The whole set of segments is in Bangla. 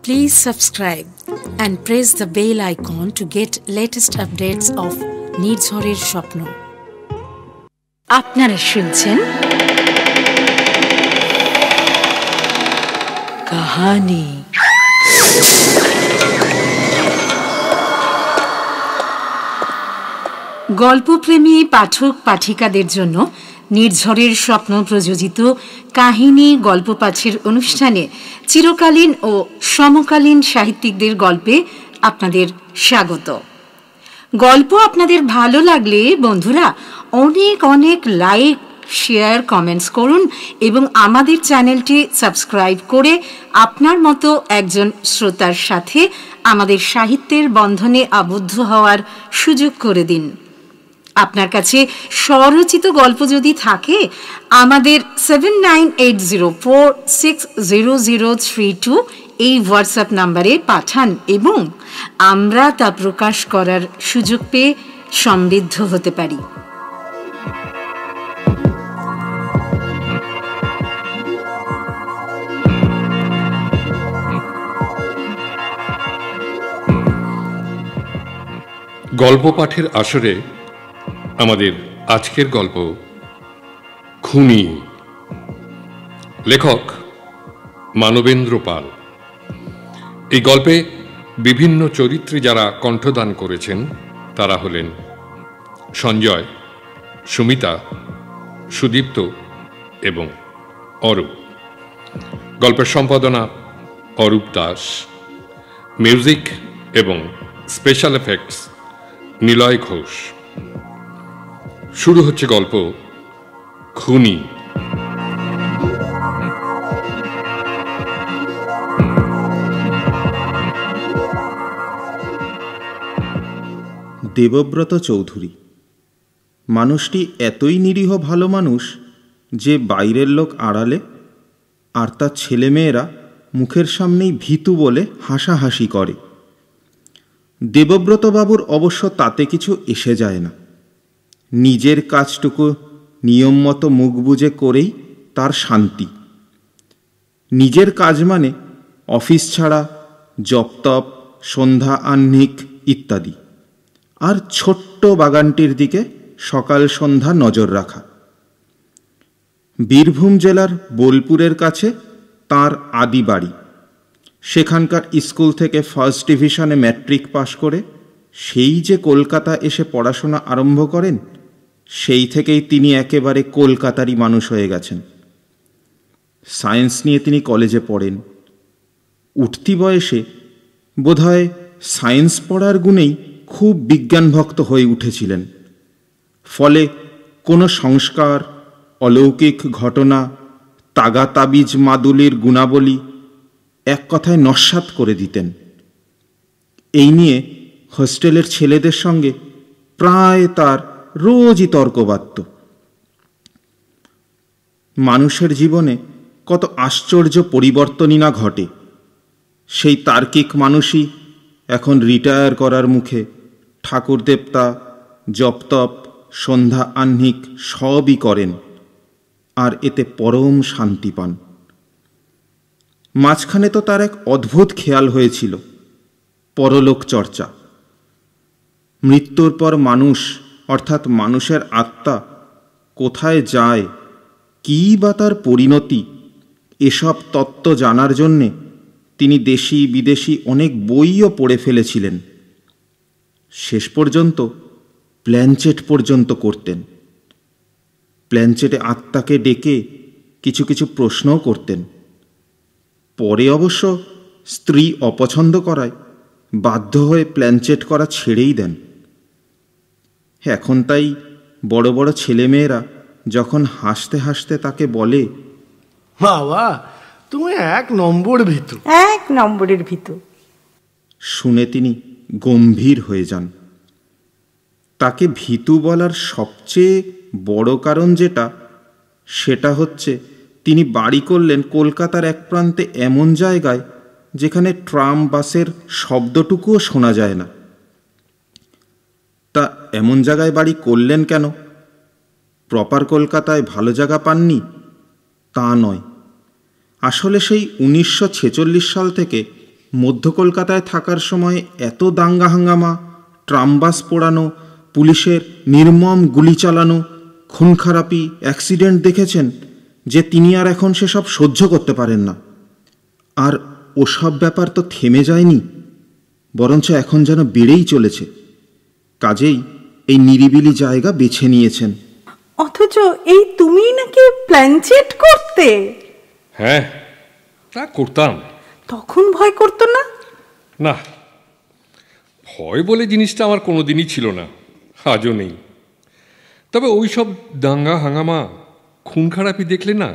Please subscribe and press the bell icon to get latest updates of নির্ঝরের স্বপ্ন। আপনারা শুনছেন কাহানি। গল্পপ্রেমী পাঠক পাঠিকাদের জন্য নির্ঝরের স্বপ্ন প্রযোজিত কাহিনী গল্প পাঠের অনুষ্ঠানে চিরকালীন ও সমকালীন সাহিত্যিকদের গল্পে আপনাদের স্বাগত। গল্প আপনাদের ভালো লাগলে বন্ধুরা অনেক অনেক লাইক, শেয়ার, কমেন্টস করুন এবং আমাদের চ্যানেলটি সাবস্ক্রাইব করে আপনার মতো একজন শ্রোতার সাথে আমাদের সাহিত্যের বন্ধনে আবদ্ধ হওয়ার সুযোগ করে দিন। আপনার কাছে স্বরচিত গল্প যদি থাকে আমাদের 7980460032 এই হোয়াটসঅ্যাপ নাম্বারে পাঠান এবং আমরা তা প্রকাশ করার সুযোগ পেয়ে সমৃদ্ধ হতে পারি। গল্প পাঠের আসরে আমাদের আজকের গল্প খুনি। লেখক মানবেন্দ্র পাল। এই গল্পে বিভিন্ন চরিত্রে যারা কণ্ঠদান করেছেন তারা হলেন সঞ্জয়, সুমিতা, সুদীপ্ত এবং অরূপ। গল্পের সম্পাদনা অরূপ দাস। মিউজিক এবং স্পেশাল এফেক্টস নিলয় ঘোষ। শুরু হচ্ছে গল্প খুনি। দেবব্রত চৌধুরী মানুষটি এতই নিরীহ ভালো মানুষ যে বাইরের লোক আড়ালে আর তার ছেলেমেয়েরা মুখের সামনেই ভীতু বলে হাসাহাসি করে। দেবব্রতবাবুর অবশ্য তাতে কিছু এসে যায় না। নিজের কাজটুকু নিয়ম মতো মুখ বুজে করেই তার শান্তি। নিজের কাজ মানে অফিস ছাড়া জপতপ, সন্ধ্যা আহ্নিক ইত্যাদি, আর ছোট্ট বাগানটির দিকে সকাল সন্ধ্যা নজর রাখা। বীরভূম জেলার বোলপুরের কাছে তার আদি বাড়ি। সেখানকার স্কুল থেকে ফার্স্ট ডিভিশনে ম্যাট্রিক পাশ করে সেই যে কলকাতা এসে পড়াশোনা আরম্ভ করেন, সেই থেকেই তিনি একেবারে কলকাতারই মানুষ হয়ে গেছেন। সায়েন্স নিয়ে তিনি কলেজে পড়েন। উঠতি বয়সে বোধহয় সায়েন্স পড়ার গুণেই খুব বিজ্ঞানভক্ত হয়ে উঠেছিলেন। ফলে কোনো সংস্কার, অলৌকিক ঘটনা, তাগা তাবিজ মাদুলির গুণাবলী এক কথায় নস্যাৎ করে দিতেন। এই নিয়ে হোস্টেলের ছেলেদের সঙ্গে প্রায় তার রোজই তর্ক বাধত। মানুষের জীবনে কত আশ্চর্য পরিবর্তনই না ঘটে। সেই তার্কিক মানুষই এখন রিটায়ার করার মুখে ঠাকুর দেবতা, জপতপ, সন্ধ্যা আহ্নিক সবই করেন, আর এতে পরম শান্তি পান। মাঝখানে তো তার এক অদ্ভুত খেয়াল হয়েছিল, পরলোক চর্চা। মৃত্যুর পর মানুষ অর্থাৎ মানুষের আত্মা কোথায় যায়, কী বা তার পরিণতি, এসব তত্ত্ব জানার জন্যে তিনি দেশি বিদেশি অনেক বইও পড়ে ফেলেছিলেন। শেষ পর্যন্ত প্ল্যানচেট পর্যন্ত করতেন। প্ল্যানচেটে আত্মাকে ডেকে কিছু কিছু প্রশ্নও করতেন। পরে অবশ্য স্ত্রী অপছন্দ করায় বাধ্য হয়ে প্ল্যানচেট করা ছেড়েই দেন। এখন তাই বড় বড় ছেলেমেয়েরা যখন হাসতে হাসতে তাকে বলে, বাবা তুমি এক নম্বরের ভীতু, শুনে তিনি গম্ভীর হয়ে যান। তাকে ভীতু বলার সবচেয়ে বড় কারণ সেটা হচ্ছে তিনি বাড়ি করলেন কলকাতার এক প্রান্তে এমন জায়গায় যেখানে ট্রাম বাসের শব্দটুকুও শোনা যায় না। তা এমন জায়গায় বাড়ি করলেন কেন? প্রপার কলকাতায় ভালো জায়গা পাননি তা নয়, আসলে সেই 1946 সাল থেকে মধ্য কলকাতায় থাকার সময় এত দাঙ্গা হাঙ্গামা, ট্রামবাস পোড়ানো, পুলিশের নির্মম গুলি চালানো, খুন খারাপি, অ্যাক্সিডেন্ট দেখেছেন যে তিনি আর এখন সেসব সহ্য করতে পারেন না। আর ওসব ব্যাপার তো থেমে যায়নি, বরঞ্চ এখন যেন বেড়েই চলেছে। কাজেই এই নিরিবিলি জায়গা বেছে নিয়েছেন। অথচ এই তুমি নাকি প্ল্যানচেট করতে? হ্যাঁ, তা করতাম। তখন ভয় করতো না? না, ভয় বলে জিনিসটা আমার কোনোদিনই ছিল না, আজও নেই। তবে ওই সব দাঙ্গা হাঙ্গামা, খুন খারাপি দেখলে না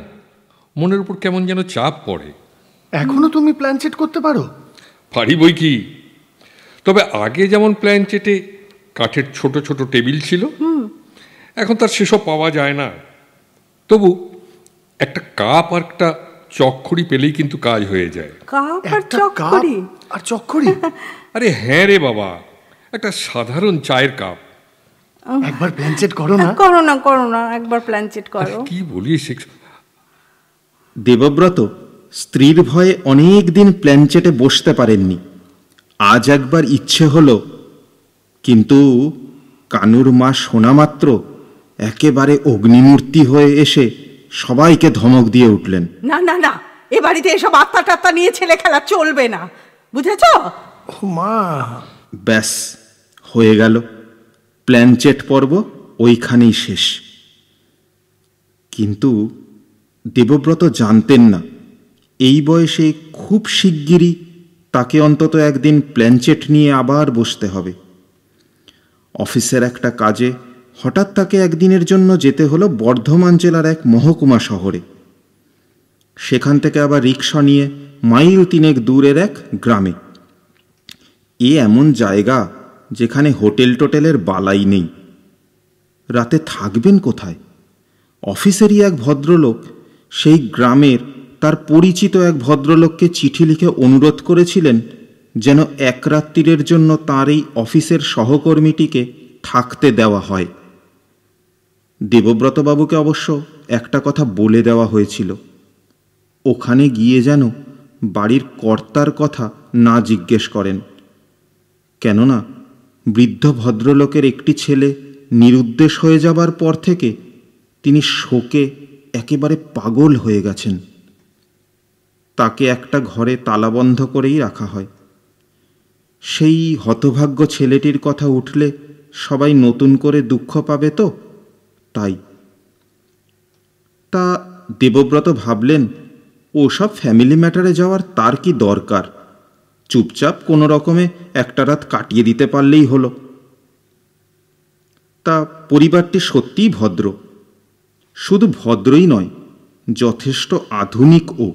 মনের উপর কেমন যেন চাপ পড়ে। এখনো তুমি প্ল্যানচেট করতে পারো? পারি বই কি। তবে আগে যেমন প্ল্যানচেটে কাঠের ছোট ছোট টেবিল ছিল, এখন তার সেসব পাওয়া যায় না। তবু একটা কাপ আর একটা চকখড়ি পেলেই কিন্তু কাজ হয়ে যায়। কাপ আর চকখড়ি? আর চকখড়ি? আরে হ্যাঁ রে বাবা, একটা সাধারণ চায়ের কাপ। একবার প্ল্যানচেট করো না। করো না, করো না, একবার প্ল্যানচেট করো। কি বলিস? দেবব্রত স্ত্রীর ভয়ে অনেক দিন প্ল্যানচেটে বসতে পারেননি। আজ একবার ইচ্ছে হলো, কিন্তু কানুর মা শোনা মাত্র একেবারে অগ্নিমূর্তি হয়ে এসে সবাইকে ধমক দিয়ে উঠলেন, না না না, এ বাড়িতে এসব আত্মা টাত্তা নিয়ে ছেলে খেলা চলবে না, বুঝেছ? ও মা! ব্যাস হয়ে গেল, প্ল্যানচেট পর্ব ওইখানেই শেষ। কিন্তু দেবব্রত জানতেন না এই বয়সে খুব শিগগিরই তাকে অন্তত একদিন প্ল্যানচেট নিয়ে আবার বসতে হবে। অফিসের একটা কাজে হঠাৎ তাকে একদিনের জন্য যেতে হলো বর্ধমান জেলার এক মহকুমা শহরে। সেখান থেকে আবার রিক্সা নিয়ে মাইল 3 দূরের এক গ্রামে। এমন জায়গা যেখানে হোটেল টোটেলের বালাই নেই। রাতে থাকবেন কোথায়? অফিসেরই এক ভদ্রলোক সেই গ্রামের তার পরিচিত এক ভদ্রলোককে চিঠি লিখে অনুরোধ করেছিলেন যেন এক রাত্রিরের জন্য তার এই অফিসের সহকর্মীটিকে থাকতে দেওয়া হয়। দেবব্রতবাবুকে অবশ্য একটা কথা বলে দেওয়া হয়েছিল, ওখানে গিয়ে যেন বাড়ির কর্তার কথা না জিজ্ঞেস করেন, কেননা বৃদ্ধ ভদ্রলোকের একটি ছেলে নিরুদ্দেশ হয়ে যাবার পর থেকে তিনি শোকে একেবারে পাগল হয়ে গেছেন। তাকে একটা ঘরে তালাবন্ধ করেই রাখা হয়। সেই হতভাগ্য ছেলেটির কথা উঠলে সবাই নতুন করে দুঃখ পাবে তো, তাই। তা দেবব্রত ভাবলেন ওসব ফ্যামিলি ম্যাটারে যাওয়ার তার কি দরকার, চুপচাপ কোনো রকমে একটা রাত কাটিয়ে দিতে পারলেই হলো। তা পরিবারটি সত্যিই ভদ্র, শুধু ভদ্রই নয়, যথেষ্ট আধুনিকও।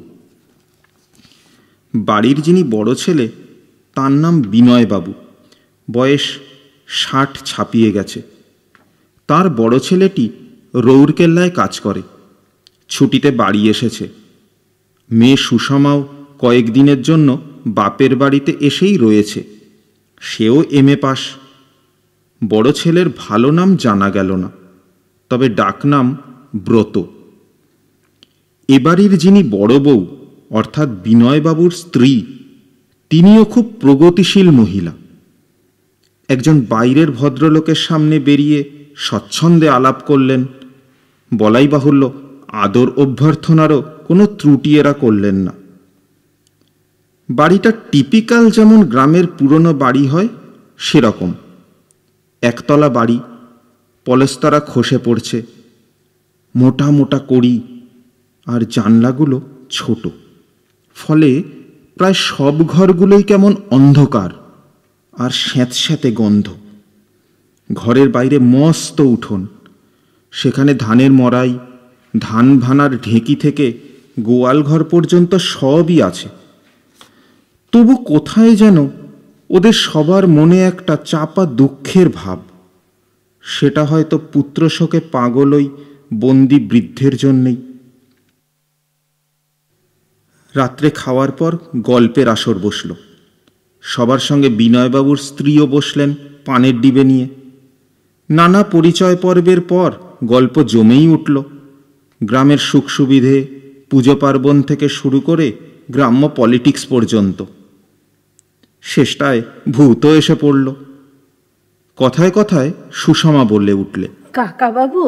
বাড়ির যিনি বড় ছেলে তার নাম বিনয়বাবু, বয়স 60 ছাপিয়ে গেছে। তার বড় ছেলেটি রৌরকেল্লায় কাজ করে, ছুটিতে বাড়ি এসেছে। মেয়ে সুষমাও কয়েকদিনের জন্য বাপের বাড়িতে এসেই রয়েছে, সেও MA পাস। বড় ছেলের ভালো নাম জানা গেল না, তবে ডাকনাম ব্রত। এবাড়ির যিনি বড় বউ অর্থাৎ বিনয়বাবুর স্ত্রী, তিনিও খুব প্রগতিশীল মহিলা। একজন বাইরের ভদ্রলোকের সামনে বেরিয়ে স্বচ্ছন্দে আলাপ করলেন, বলাই বাহুল্য আদর অভ্যর্থনারও কোনো ত্রুটি এরা করলেন না। বাড়িটা টিপিক্যাল যেমন গ্রামের পুরনো বাড়ি হয় সেরকম। একতলা বাড়ি, পলেস্তারা খসে পড়ছে, মোটা মোটা কড়ি, আর জানলাগুলো ছোট, ফলে প্রায় সব ঘরগুলোই কেমন অন্ধকার আর স্যাঁতস্যাঁতে গন্ধ। ঘরের বাইরে মস্ত উঠোন, সেখানে ধানের মড়াই, ধান ভানার ঢেঁকি থেকে গোয়াল ঘর পর্যন্ত সবই আছে। তবু কোথায় যেন ওদের সবার মনে একটা চাপা দুঃখের ভাব। সেটা হয়তো পুত্রশোকে পাগল ওই বন্দি বৃদ্ধের জন্যেই। রাত্রে খাওয়ার পর গল্পের আসর বসল। সবার সঙ্গে বিনয়বাবুর স্ত্রীও বসলেন পানের ডিবে নিয়ে। নানা পরিচয় পর্বের পর গল্প জমেই উঠল। গ্রামের সুখ সুবিধে, পুজো পার্বণ থেকে শুরু করে গ্রাম্য পলিটিক্স পর্যন্ত। শেষটায় ভূতও এসে পড়ল। কথায় কথায় সুষমা বললে উঠলে, কাকা বাবু,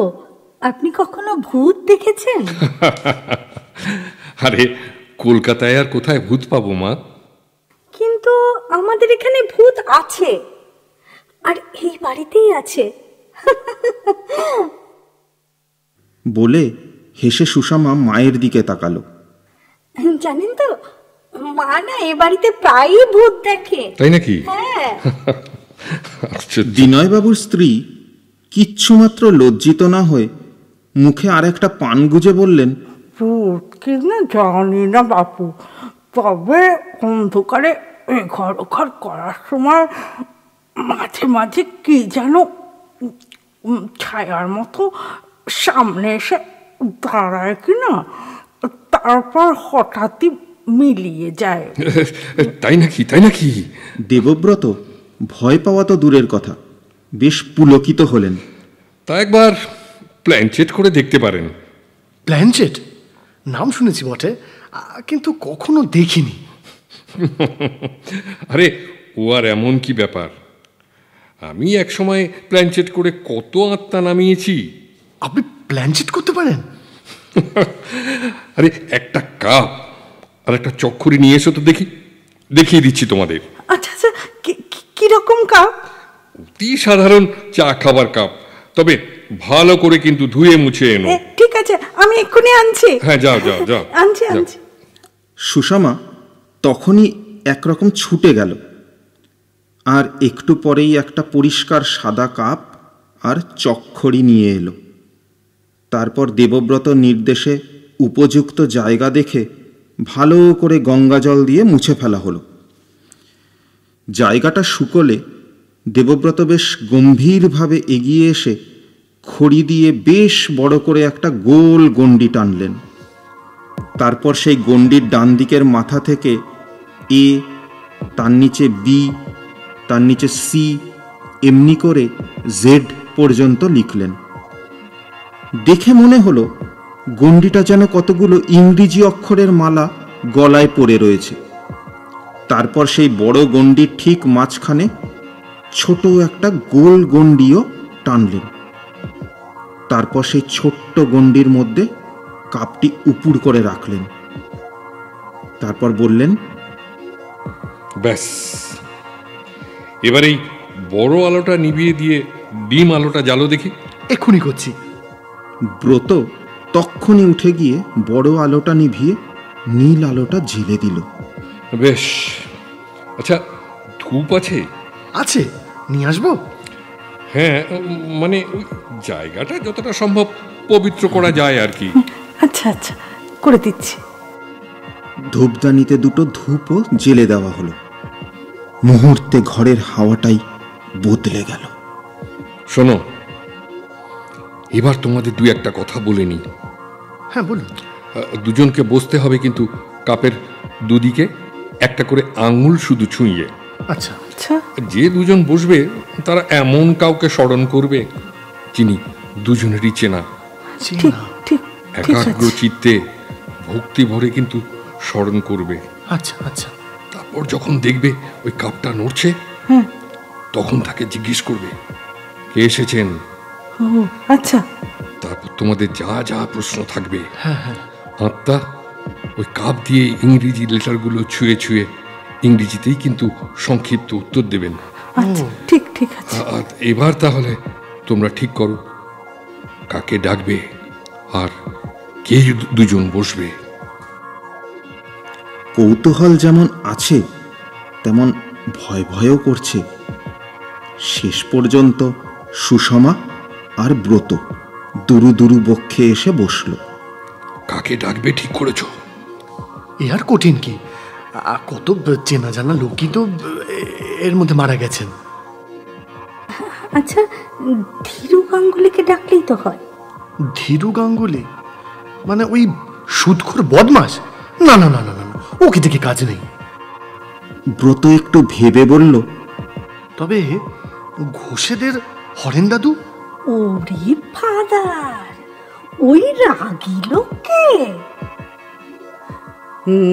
আপনি কখনো ভূত দেখেছেন? আরে কলকাতায় আর কোথায় ভূত পাবো মা? কিন্তু আমাদের এখানে ভূত আছে, আর এই বাড়িতেই আছে। বলে হেসে সুষমা মায়ের দিকে তাকালো। জানেন তো, মা না এ বাড়িতে প্রায়ই ভূত দেখে। তাই নাকি? হ্যাঁ। বিনয়বাবুর স্ত্রী কিচ্ছুমাত্র লজ্জিত না হয়ে মুখে আর একটা পান গুজে বললেন, ভূত কি না জানি না বাপু, তবে অন্ধকারে এঘর ওঘর করার সময় মাঝে মাঝে কি যেন ছায়ার মতো সামনে এসে দাঁড়ায় কিনা, তারপর হঠাৎই মিলিয়ে যায়। তাই নাকি? তাই নাকি? দেবব্রত ভয় পাওয়া তো দূরের কথা, বেশ পুলকিত হলেন। তা একবার প্ল্যানচেট করে দেখতে পারেন। প্ল্যানচেট নাম শুনেছি বটে, কিন্তু কখনো দেখিনি। আরে ও আর এমন কি ব্যাপার, আমি একসময় প্ল্যানচেট করে কত আত্মা নামিয়েছি। আপনি প্ল্যানচেট করতে পারেন? আরে একটা কাপ আর একটা চক্ষুরি নিয়ে এসো তো দেখি, দেখিয়ে দিচ্ছি তোমাদের। আচ্ছা আচ্ছা, কিরকম কাপ? অতি সাধারণ চা খাবার কাপ, তবে ভালো করে কিন্তু ধুয়ে মুছে এনো। ঠিক আছে, আমি এক্ষুনি আনছি। হ্যাঁ, যাও যাও যাও। আনছি আনছি। সুষমা তখনই একরকম ছুটে গেল, আর একটু পরেই একটা পরিষ্কার সাদা কাপ আর চক্ষড়ি নিয়ে এলো। তারপর দেবব্রত নির্দেশে উপযুক্ত জায়গা দেখে ভালো করে গঙ্গা জল দিয়ে মুছে ফেলা হলো। জায়গাটা শুকোলে দেবব্রত বেশ গম্ভীরভাবে এগিয়ে এসে খড়ি দিয়ে বেশ বড় করে একটা গোল গণ্ডি টানলেন। তারপর সেই গণ্ডির ডান দিকের মাথা থেকে এ, তার নিচে বি, তার নিচে সি, এমনি করে জেড পর্যন্ত লিখলেন। দেখে মনে হলো গণ্ডিটা যেন কতগুলো ইংরেজি অক্ষরের মালা গলায় পড়ে রয়েছে। তারপর সেই বড় গণ্ডির ঠিক মাঝখানে ছোট একটা গোল গণ্ডিও টানলেন। তারপর সেই ছোট্ট গণ্ডির মধ্যে কাপটি উপুড় করে রাখলেন। তারপর বললেন, ব্যাস, এবার এই বড় আলোটা নিভিয়ে দিয়ে ডিম আলোটা জ্বালো দেখি। এক্ষুনি করছি। ব্রত তক্ষুনি উঠে গিয়ে বড় আলোটা নিভিয়ে নীল আলোটা ঝেলে দিল। বেশ, আচ্ছা ধূপ আছে? আছে, নিয়ে আসবো? হ্যাঁ, মানে ওই জায়গাটা যতটা সম্ভব পবিত্র করা যায় আর কি। আচ্ছা আচ্ছা, করে দিচ্ছি। ধূপদানিতে দুটো ধূপও জেলে দেওয়া হলো। মুহূর্তে ঘরের হাওয়াটাই বদলে গেল। শোনো, এবার তোমাদের দুই একটা কথা বলে নি। হ্যাঁ বলুন। দুজনকে বসতে হবে, কিন্তু কাপের দুদিকে একটা করে আঙুল শুধু ছুঁয়ে। আচ্ছা আচ্ছা। যে দুজন বসবে তারা এমন কাউকে স্মরণ করবে যিনি দুজনেরই চেনা। ঠিক ঠিক ঠিক একাগ্র আছে। চিত্তে ভক্তি ভরে কিন্তু স্মরণ করবে। আচ্ছা আচ্ছা। তারপর যখন দেখবে ওই কাপটা নড়ছে, তখন তাকে জিজ্ঞেস করবে কে এসেছেন। ও আচ্ছা। তারপর তোমাদের যা যা প্রশ্ন থাকবে আত্মা ওই কাপ দিয়ে ইংরেজি লেটারগুলো ছুঁয়ে ছুঁয়ে ইংরেজিতেই কিন্তু সংক্ষিপ্ত উত্তর দেবেন। আচ্ছা, ঠিক ঠিক আছে। আর এবার তাহলে তোমরা ঠিক করো কাকে ডাকবে আর কে দুজন বসবে। কৌতূহল যেমন আছে তেমন ভয় ভয়ও করছে। শেষ পর্যন্ত সুষমা আর ব্রত দুরু দুরু বক্ষে এসে বসল। কাকে ডাকবে ঠিক করেছো? এ আর কঠিন কি, কত চেনা জানা লোকই তো এর মধ্যে মারা গেছেন। আচ্ছা, ধীরু গাঙ্গুলিকে ডাকলেই তো হয়। ধীরু গাঙ্গুলি মানে ওই সুদখোর বদমাস? না না না না না, ওকে দেখে কাজ নেই। ব্রত একটু ভেবে বলল, তবে ঘোষেদের হরেন দাদু? ওরে ফাদার, ওই রাগী লোককে?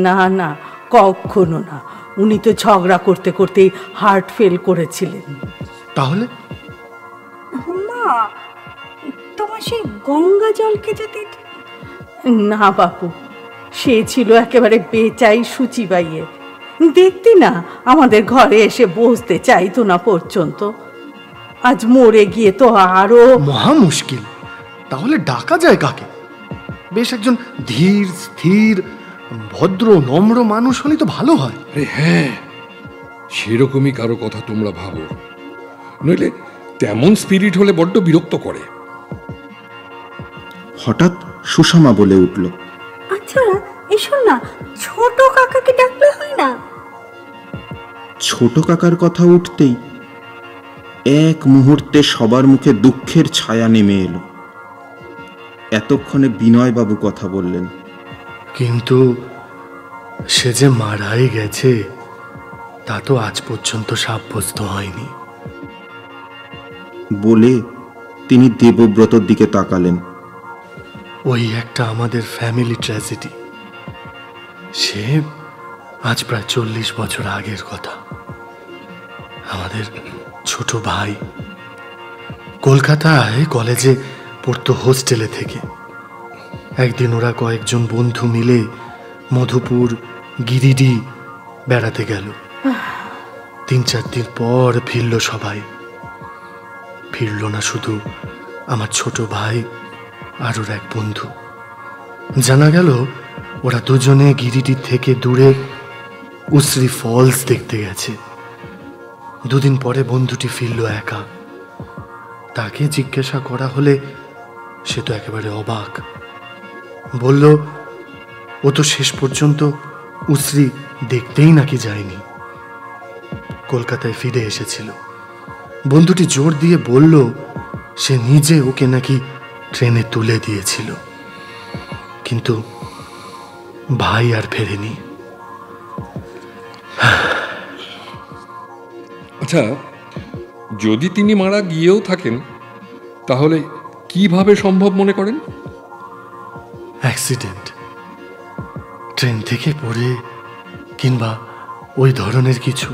না না, কখনো না। উনি তো ঝগড়া করতে করতেই হার্ট ফেল করেছিলেন। তাহলে মা, তোমার সেই গঙ্গা জলকে যদি... না বাপু, সে ছিল একেবারে বেচাই সুচিবাইয়ে। দেখতি না, আমাদের ঘরে এসে বসতে চাইতো না পর্যন্ত। আজ মরে গিয়ে তো আরো মহা মুশকিল। তাহলে ডাকা যায় কাকে? বেশ একজন ধীর স্থির ভদ্র নম্র মানুষ হলে তো ভালো হয়। আরে হ্যাঁ, সেরকমই কারো কথা তোমরা ভাবো, নইলে তেমন স্পিরিট হলে বড্ড বিরক্ত করে। হঠাৎ সুষমা বলে উঠল, আচ্ছা এসো না, ছোট কাকাকে ডাকলে হয় না? ছোট কাকার কথা উঠতেই এক মুহূর্তে সবার মুখে দুঃখের ছায়া নেমে এলো। এতক্ষণে বিনয়বাবু কথা বললেন, কিন্তু সে যে মারাই গেছে তা তো আজ পর্যন্ত সাব্যস্ত হয়নি। বলে তিনি দেবব্রতর দিকে তাকালেন। ওই একটা আমাদের ফ্যামিলি ট্র্যাজেডি। সে আজ প্রায় 40 বছর আগের কথা। আমাদের ছোট ভাই কলকাতায় কলেজে পড়তো হোস্টেলে থেকে। একদিন ওরা কয়েকজন বন্ধু মিলে মধুপুর, গিরিডি বেড়াতে গেল। 3-4 দিন পর ফিরল সবাই। ফিরল না শুধু আমার ছোট ভাই আর ওর এক বন্ধু। জানা গেল ওরা দুজনে গিরিডির থেকে দূরে উসরি ফলস দেখতে গেছে। 2 দিন পরে বন্ধুটি ফিরল একা। তাকে জিজ্ঞাসা করা হলে সে তো একেবারে অবাক। বলল ও তো শেষ পর্যন্ত উসরি দেখতেই নাকি যায়নি, কলকাতায় ফিরে এসেছিল। বন্ধুটি জোর দিয়ে বলল সে নিজে ওকে নাকি ট্রেনে তুলে দিয়েছিল, কিন্তু ভাই আর ফেরেনি। আচ্ছা, যদি তিনি মারা গিয়েও থাকেন তাহলে কিভাবে সম্ভব মনে করেন? অ্যাক্সিডেন্ট, ট্রেন থেকে পড়ে কিংবা ওই ধরনের কিছু।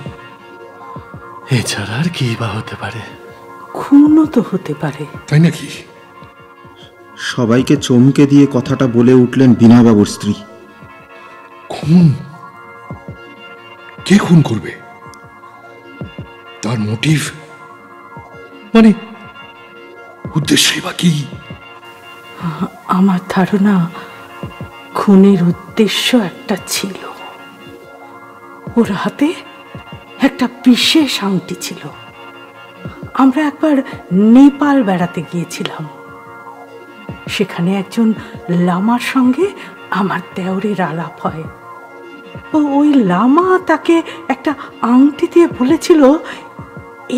এছাড়া আর কি বা হতে পারে? খুনও তো হতে পারে। তাই নাকি? সবাইকে চমকে দিয়ে কথাটা বলে উঠলেন বিনয়বাবুর স্ত্রী। খুন? কে খুন করবে? তার মোটিভ মানে উদ্দেশ্যই বা কি? আমার ধারণা খুনের উদ্দেশ্য একটা ছিল। ওর হাতে একটা বিশেষ আংটি ছিল। আমরা একবার নেপাল বেড়াতে গিয়েছিলাম। সেখানে একজন লামার সঙ্গে আমার দেওরের আলাপ হয়। ওই লামা তাকে একটা আংটি দিয়ে বলেছিল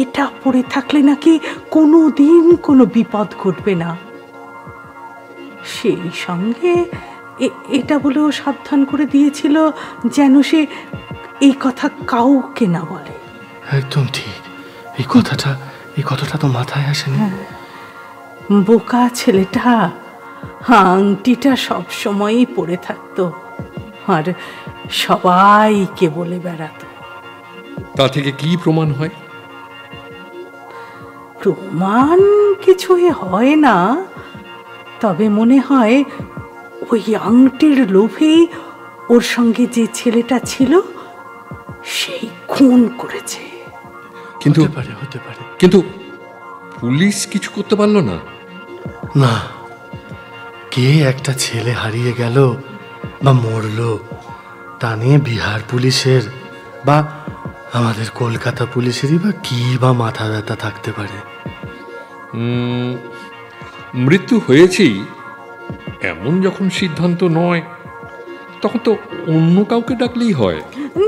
এটা পরে থাকলে নাকি কোনো দিন কোনো বিপদ ঘটবে না। সেই সঙ্গে এটা বলেও সাবধান করে দিয়েছিল যেন সে এই কথা কাউকে না বলে। একদম ঠিক। এই কথাটা তো মাথায় আসেনি। বোকা ছেলেটা আংটিটা সব সময়ই পরে থাকতো আর সবাইকে বলে বেড়াতো। তা থেকে কি প্রমাণ হয়? প্রমাণ কিছুই হয় না, তবে মনে হয় ওই আংটির লোভেই ওর সঙ্গে যে ছেলেটা ছিল সেই খুন করেছে। কিন্তু হতে পারে। কিন্তু পুলিশ কিছু করতে পারলো না? না, কে একটা ছেলে হারিয়ে গেল বা মরল তা নিয়ে বিহার পুলিশের বা আমাদের কলকাতা পুলিশেরই বা কি বা মাথা ব্যথা থাকতে পারে? মৃত্যু হয়েছেই এমন যখন সিদ্ধান্ত নয়, তখন তো অন্য কাউকে ডাকলেই হয়।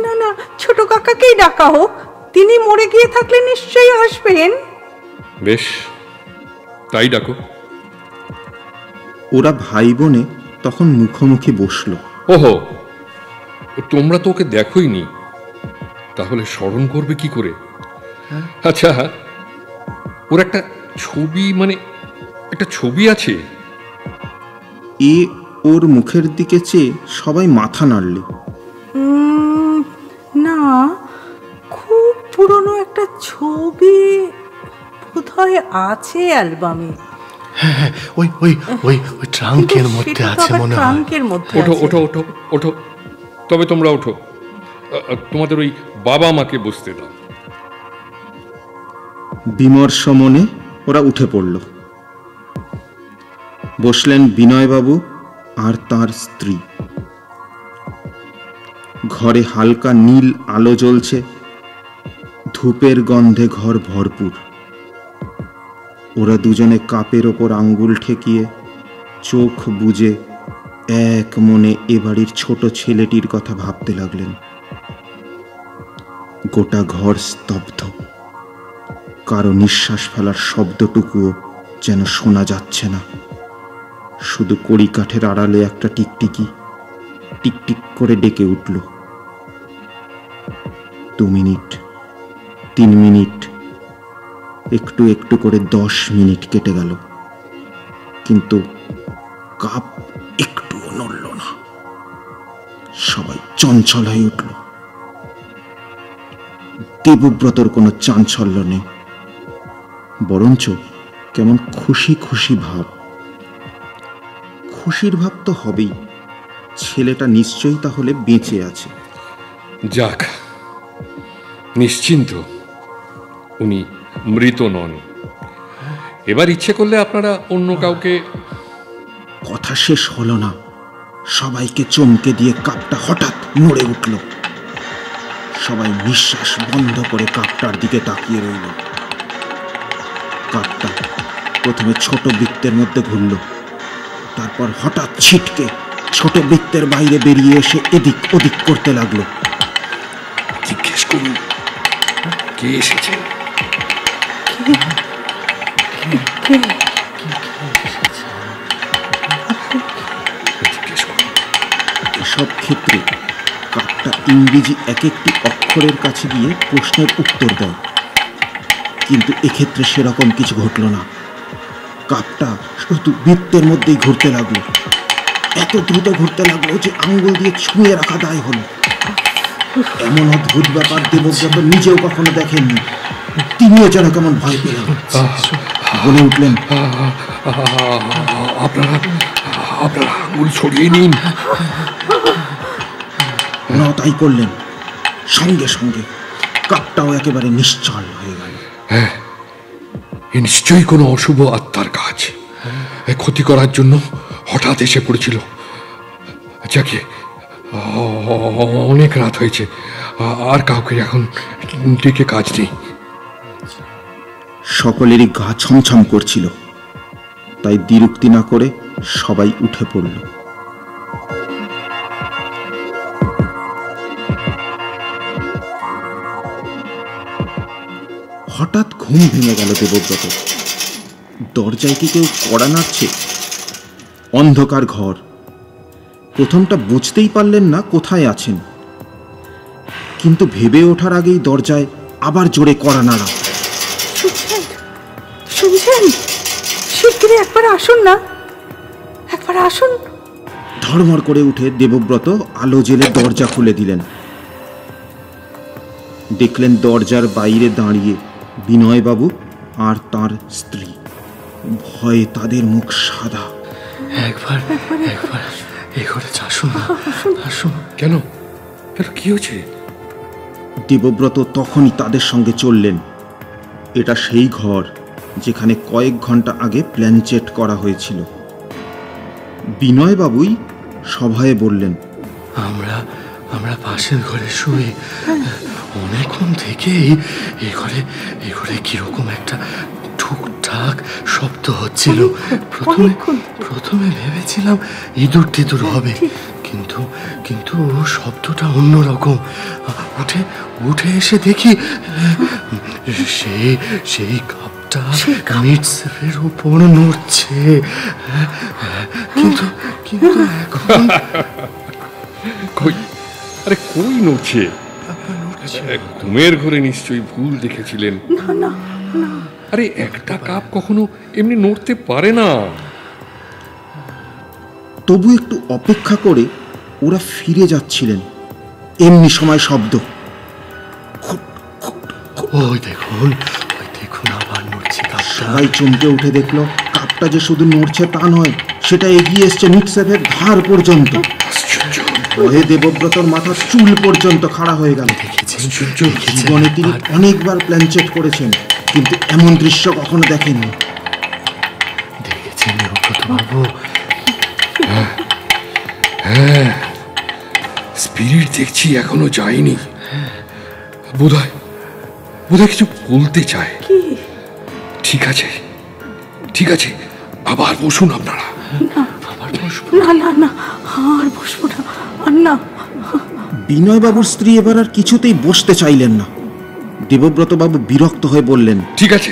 না না, ছোট কাকাকেই ডাকা হোক, তিনি মরে গিয়ে থাকলে নিশ্চয়ই আসবেন। বেশ, তাই ডাকো। ওরা ভাই বোনে তখন মুখোমুখি বসল। ওহো, তোমরা তো ওকে দেখোইনি, তাহলে স্মরণ করবে কি করে? আচ্ছা, ওর একটা ছবি, মানে একটা ছবি আছে? ওর মুখের দিকে চেয়ে সবাই মাথা নাড়লে। না, খুব পুরনো একটা ছবি বোধহয় আছে অ্যালবামে। হ্যাঁ, ওই ওই ওই ওই ট্রাঙ্কের মধ্যে আছে মনে হয়। ট্রাঙ্কের মধ্যে ওঠো ওঠো ওঠো ওঠো, তবে তোমরা ওঠো, তোমাদের ওই বাবা মাকে বসতে দাও। বিমর্ষ মনে ওরা উঠে পড়ল। বসলেন বিনয়বাবু আর তার স্ত্রী। ঘরে হালকা নীল আলো জ্বলছে, ধূপের গন্ধে ঘর ভরপুর। ওরা দুজনে কাপের ওপর আঙ্গুল ঠেকিয়ে চোখ বুজে এক মনে এ বাড়ির ছোট ছেলেটির কথা ভাবতে লাগলেন। গোটা ঘর স্তব্ধ, কারো নিঃশ্বাস ফেলার শব্দটুকুও যেন শোনা যাচ্ছে না। শুধু কড়িকাঠের আড়ালে একটা টিকটিকি টিকটিক করে ডেকে উঠল। 2 মিনিট, 3 মিনিট, একটু একটু করে 10 মিনিট কেটে গেল, কিন্তু কাপ একটুও নড়ল না। সবাই চঞ্চল হয়ে উঠল। দেবব্রতর কোনো চাঞ্চল্য নেই, বরঞ্চ কেমন খুশি খুশি ভাব। খুশির ভাব তো হবেই, ছেলেটা নিশ্চয়ই তাহলে বেঁচে আছে। যাক, নিশ্চিন্ত, উনি মৃত নন। এবার ইচ্ছে করলে আপনারা অন্য কাউকে। কথা শেষ হলো না, সবাইকে চমকে দিয়ে কাপটা হঠাৎ নড়ে উঠল। সবাই নিঃশ্বাস বন্ধ করে কাপটার দিকে তাকিয়ে রইল। কাপটা প্রথমে ছোট বৃত্তের মধ্যে ঘুরল, তারপর হঠাৎ ছিটকে ছোট বৃত্তের বাইরে বেরিয়ে এসে এদিক ওদিক করতে লাগলো। জিজ্ঞেস করুন কে এসেছে। এসব ক্ষেত্রে কাপটা ইংরেজি এক একটি অক্ষরের কাছে গিয়ে প্রশ্নের উত্তর দেয়, কিন্তু এক্ষেত্রে সেরকম কিছু ঘটল না। কাপটা শুধু বৃত্তের মধ্যেই ঘুরতে লাগলো, এত দ্রুত ঘুরতে লাগলো যে আঙ্গুল দিয়ে ছুঁয়ে রাখা দায় হলো। এমন অদ্ভুত ব্যাপার দেবব্রত নিজেও কখনো দেখেননি। তিনিও যেন কেমন ভয় পেলেন, বলে উঠলেন, আপনারা আঙুল ছড়িয়ে নিন। ওনাও তাই করলেন। সঙ্গে সঙ্গে কাপটাও একেবারে নিশ্চল হয়ে গেল। হ্যাঁ, এ নিশ্চয়ই কোনো অশুভ আত্মার কাজ। ক্ষতি করার জন্য হঠাৎ এসে পড়েছিল। যাকে অনেক রাত হয়েছে, আর কাউকে এখন ডেকে কাজ নেই। সকলেরই গা ছমছম করছিল, তাই দ্বিরুক্তি না করে সবাই উঠে পড়ল। হঠাৎ ঘুম ভেঙে গেল দেবব্রত। দরজায় কি কেউ কড়া নাড়ছে? অন্ধকার ঘর। প্রথমটা বুঝতেই পারলেন না কোথায় আছেন, কিন্তু ভেবে ওঠার আগেই দরজায় আবার জোরে কড়া নাড়া। শুনছেন? শিগগিরই একবার আসুন না, একবার আসুন। ধড়মড় করে উঠে দেবব্রত আলো জেলে দরজা খুলে দিলেন। দেখলেন দরজার বাইরে দাঁড়িয়ে বিনয়বাবু আর তার স্ত্রী। ভয়ে তাদের মুখ সাদা। একবার এ ঘরে আসুন না, আসুন। কেন কি হয়েছে? দেবব্রত তখনই তাদের সঙ্গে চললেন। এটা সেই ঘর যেখানে কয়েক ঘন্টা আগে প্ল্যানচেট করা হয়েছিল। বিনয়বাবুই সভায় বললেন, আমরা পাশের ঘরে শুয়ে অনেকক্ষণ থেকে এই ঘরে কিরকম একটা ঠুকঠাক শব্দ হচ্ছিল। প্রথমে ভেবেছিলাম ইঁদুর টিঁদুর হবে, কিন্তু শব্দটা অন্যরকম। উঠে এসে দেখি সেই কাপটা মিটসেপের উপর নড়ছে। কিন্তু এখন কই নড়ছে? ঘুমের ঘরে নিশ্চয়ই ভুল দেখেছিলেন। আরে একটা কাপ কখনো এমনি নড়তে পারে না। তবু একটু অপেক্ষা করে ওরা ফিরে যাচ্ছিলেন। এমনি সময় শব্দ, ওই দেখুন আবার নড়ছে কাপটা। সবাই চমকে উঠে দেখলো কাপটা যে শুধু নড়ছে তা নয়, সেটা এগিয়ে এসছে মিটসেফের ধার পর্যন্ত। ভয়ে দেবব্রতর মাথার চুল পর্যন্ত খাড়া হয়ে গেল। জীবনে তিনি অনেকবার প্ল্যানচেট করেছেন, কিন্তু এমন দৃশ্য কখনো দেখেননি। দেখেছেন দেবব্রত বাবু? হ্যাঁ, স্পিরিট দেখছি এখনো যায়নি। বোধহয় কিছু বলতে চায়। ঠিক আছে, আবার বসুন আপনারা। না আর বসবো না, আর না। বিনয়বাবুর স্ত্রী এবার আর কিছুতেই বসতে চাইলেন না। দেবব্রত বাবু বিরক্ত হয়ে বললেন, ঠিক আছে,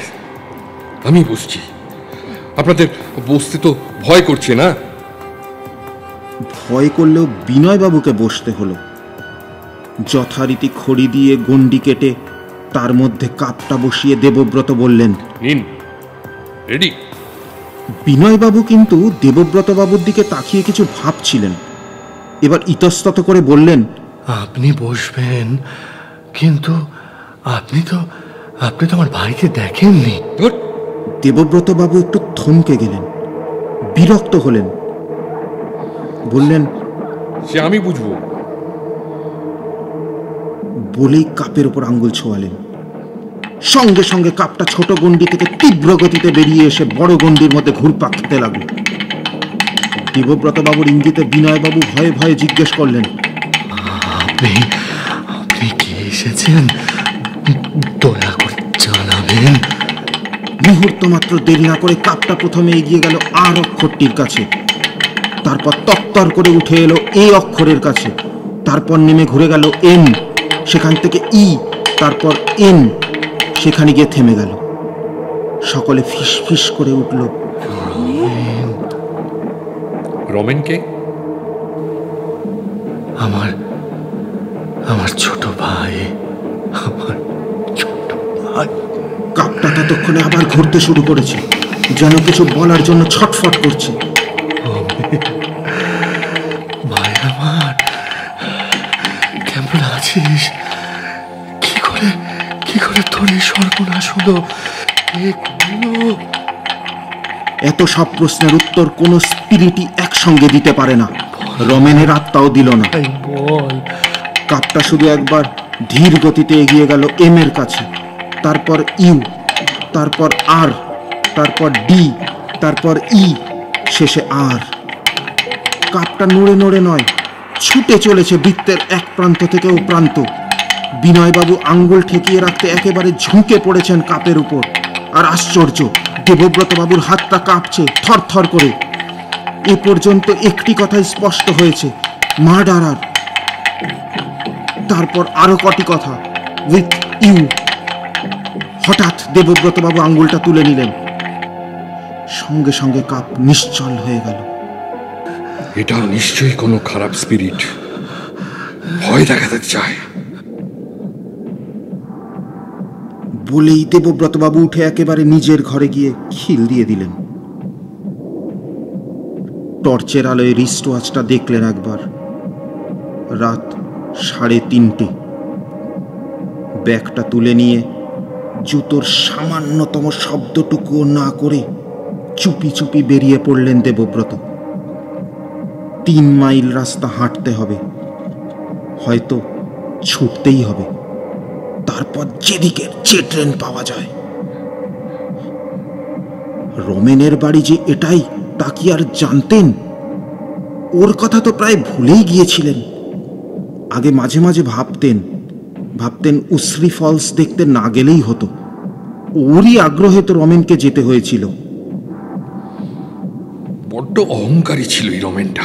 আমি বসছি। আপনাদের বসতে তো ভয় করছে না? ভয় করলেও বিনয়বাবুকে বসতে হলো। যথারীতি খড়ি দিয়ে গণ্ডি কেটে তার মধ্যে কাপটা বসিয়ে দেবব্রত বললেন, নিন, রেডি? বিনয়বাবু কিন্তু দেবব্রত বাবুর দিকে তাকিয়ে কিছু ভাবছিলেন। এবার ইতস্তত করে বললেন, আপনি বসবেন, কিন্তু আপনি তো আমার ভাইকে দেখেননি। দেবব্রত বাবু একটু থমকে গেলেন, বিরক্ত হলেন, বললেন, সে আমি বুঝবো। বলেই কাপের উপর আঙ্গুল ছোঁয়ালেন। সঙ্গে সঙ্গে কাপটা ছোট গণ্ডি থেকে তীব্র গতিতে বেরিয়ে এসে বড় গণ্ডির মধ্যে ঘুরপাক খেতে লাগলো। দেবব্রত বাবুর ইঙ্গিতে বিনয়বাবু ভয়ে ভয়ে জিজ্ঞেস করলেন, আপনি কে এসেছেন? দয়া করে জানাবেন। মুহূর্ত মাত্র দেরি না করে কাপটা প্রথমে এগিয়ে গেল আর অক্ষরটির কাছে, তারপর তত্তর করে উঠে এলো এ অক্ষরের কাছে, তারপর নেমে ঘুরে গেল এম, সেখান থেকে ই, তারপর এন, সেখানে গিয়ে থেমে গেল। সকলে ফিস ফিস করে উঠল, রমেনকে? আমার ছোট ভাই। কাপটা ততক্ষণে আবার ঘুরতে শুরু করেছে, যেন কিছু বলার জন্য ছটফট করছে। ভাই আমার, কেমন আছিস? কি করে তোর এই সর্বনাশ হলো? এত সব প্রশ্নের উত্তর কোন স্পিরিটই একসঙ্গে দিতে পারে না। রমেনের আত্মাও দিল না। বল। কাপটা শুধু একবার ধীর গতিতে এগিয়ে গেল এম এর কাছে, তারপর ইউ, তারপর আর, তারপর ডি, তারপর ই, শেষে আর। কাপটা নড়ে নড়ে নয়, ছুটে চলেছে বৃত্তের এক প্রান্ত থেকে ও প্রান্ত। বিনয়বাবু আঙ্গুল ঠেকিয়ে রাখতে একেবারে ঝুঁকে পড়েছেন কাপের উপর। আর আশ্চর্য, দেবব্রত বাবুর হাতটা কাঁপছে থরথর করে। এ পর্যন্ত একটি কথাই স্পষ্ট হয়েছে, মার্ডারার। তারপর আরো কটি কথা, উইথ ইউ। হঠাৎ দেবব্রত বাবু আঙ্গুলটা তুলে নিলেন, সঙ্গে সঙ্গে কাপ নিশ্চল হয়ে গেল। এটা নিশ্চয়ই কোনো খারাপ স্পিরিট, ভয় দেখাতে চায়। বলেই দেবব্রত বাবু উঠে একেবারে নিজের ঘরে গিয়ে খিল দিয়ে দিলেন। টর্চের আলোয় রিস্ট ওয়াচটা দেখলেন একবার। রাত 3:30। ব্যাগটা তুলে নিয়ে জুতোর সামান্যতম শব্দটুকুও না করে চুপি চুপি বেরিয়ে পড়লেন দেবব্রত। 3 মাইল রাস্তা হাঁটতে হবে, হয়তো ছুটতেই হবে, তারপর যেদিকে যে ট্রেন পাওয়া যায়। রমেনের বাড়ি যে এটাই তা কি আর জানতেন? ওর কথা তো প্রায় ভুলেই গিয়েছিলেন। আগে মাঝে মাঝে ভাবতেন উসরি ফলস দেখতে না গেলেই হতো। ওরই আগ্রহে তো রমেনকে যেতে হয়েছিল। বড্ড অহংকারী ছিল এই রমেনটা।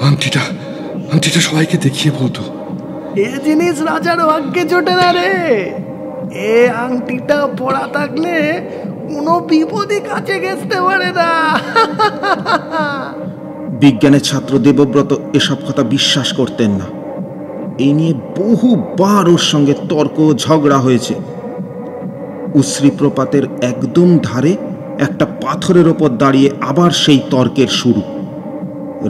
আংটিটা সবাইকে দেখিয়ে বলতো, এ জিনিস রাজার ভাগ্যে জোটে না রে। এ আংটিটা পড়া থাকলে কোনো বিপদই কাছে ঘেঁচতে পারে না। বিজ্ঞানের ছাত্র দেবব্রত এসব কথা বিশ্বাস করতেন না। এই নিয়ে বহুবার ওর সঙ্গে তর্ক ঝগড়া হয়েছে। উসরি প্রপাতের একদম ধারে একটা পাথরের ওপর দাঁড়িয়ে আবার সেই তর্কের শুরু।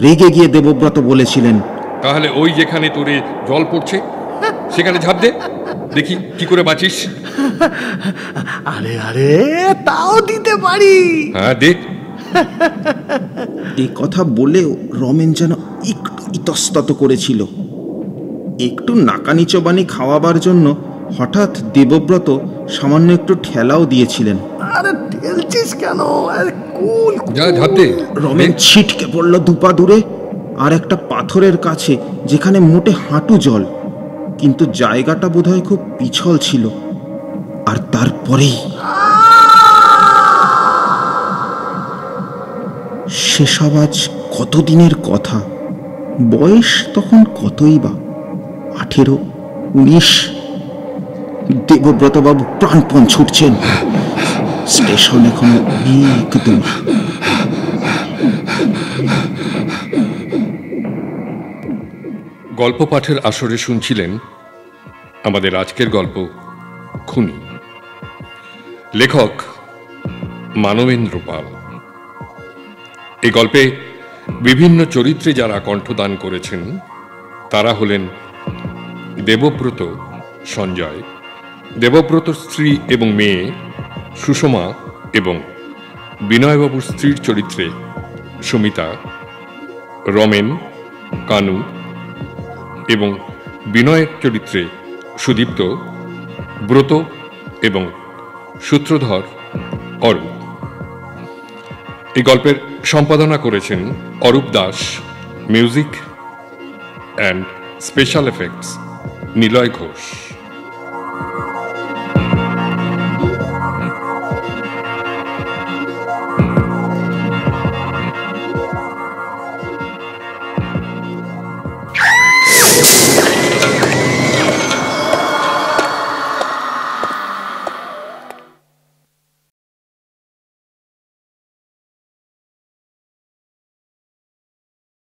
রেগে গিয়ে দেবব্রত বলেছিলেন, তাহলে ওই যেখানে তোরে জল পড়ছে সেখানে ঝাঁপ দে। দেখি কি করে বাঁচিস। আরে আরে, তাও দিতে পারি। হ্যাঁ, দেখ। এই কথা বলেও রমেন যেন একটু ইতস্তত করেছিল। একটু নাকানি চোবানি খাওয়াবার জন্য হঠাৎ দেবব্রত সামান্য একটু ঠেলাও দিয়েছিলেন। আরে ঠেলছিস কেন? আরে কুল। যা ঝাঁপ দে। রমেন ছিটকে পড়ল দুপা দূরে আর একটা পাথরের কাছে, যেখানে মোটে হাঁটু জল, কিন্তু জায়গাটা বোধহয় খুব পিছল ছিল। আর তারপরেই সেসব আজ কতদিনের কথা। বয়স তখন কতই বা, 18, 19। দেবব্রতবাবু প্রাণপণ ছুটছেন। স্টেশন এখনো অনেক দূর। গল্প পাঠের আসরে শুনছিলেন আমাদের আজকের গল্প খুনি। লেখক মানবেন্দ্র পাল। এই গল্পে বিভিন্ন চরিত্রে যারা কণ্ঠদান করেছেন তারা হলেন দেবব্রত সঞ্জয়, দেবব্রত স্ত্রী এবং মেয়ে সুষমা এবং বিনয়বাবুর স্ত্রীর চরিত্রে সুমিতা, রমেন, কানু এবং বিনয়ের চরিত্রে সুদীপ্ত, ব্রত এবং সূত্রধর অরূপ। এই গল্পের সম্পাদনা করেছেন Arup Das, music and special effects Niloy Ghosh.